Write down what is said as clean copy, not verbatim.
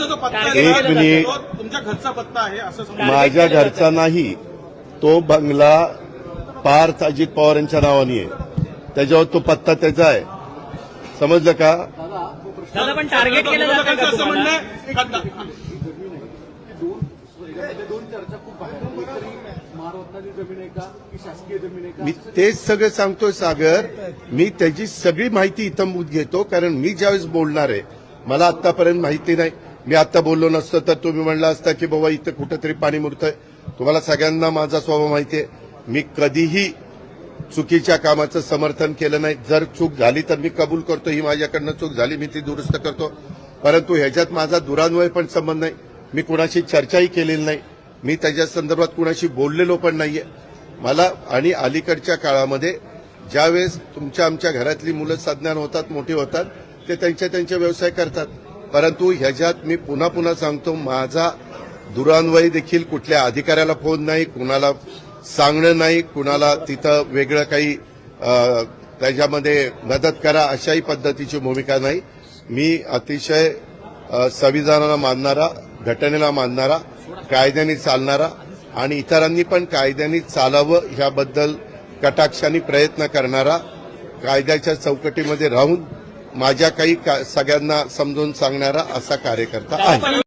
एक मिनिट, तुमच्या घरचा पत्ता आहे असं समजा. माझ्या घरचा नाही, तो बंगला पार्थ अजित पवार यांच्या नावाने आहे, त्याच्यावर तो पत्ता त्याचा आहे, समजलं का? दादा पण टार्गेट केलं जातं का असं म्हणणं तुम्हाला? आहे. दोन चर्चा खूप बाहेर महारत्नाची जमीन आहे का की शासकीय जमीन आहे का? मी तेच सगळं सांगतोय सागर. मी त्याची सगळी माहिती इथं घेतो, कारण मी ज्यावेळेस बोलणार आहे मला आतापर्यंत माहिती नाही. मी आता बोललो नसतं तर तुम्ही म्हणला असता की बाबा इथं कुठंतरी पाणी मुरतंय. तुम्हाला सगळ्यांना माझा स्वभाव माहिती आहे, मी कधीही चुकीच्या कामाचं समर्थन केलं नाही. जर चूक झाली तर मी कबूल करतो, ही माझ्याकडनं चूक झाली, मी ती दुरुस्त करतो. परंतु ह्याच्यात माझा दुरान्वय पण संबंध नाही. मी कुणाशी चर्चाही केलेली नाही, मी त्याच्या संदर्भात कुणाशी बोललेलो पण नाहीये. मला आणि अलीकडच्या काळामध्ये ज्यावेळेस तुमच्या आमच्या घरातली मुलं सज्ञान होतात, मोठी होतात, ते त्यांचे व्यवसाय करतात. परंतु ह्याच्यात मी पुन्हा पुन्हा सांगतो, माझा दुरान्वय देखील कुठल्या अधिकाऱ्याला फोन नाही, कुणाला सांगणं नाही, कुणाला तिथं वेगळं काही त्याच्यामध्ये मदत करा अशाही पद्धतीची भूमिका नाही. मी अतिशय संविधानाला मानणारा, घटनेला मानणारा, कायद्याने चालणारा आणि इतरांनी पण कायद्याने चालावं ह्याबद्दल कटाक्षाने प्रयत्न करणारा, कायद्याच्या चौकटीमध्ये राहून माझ्या काही सगळ्यांना समजून सांगणारा असा कार्यकर्ता आहे.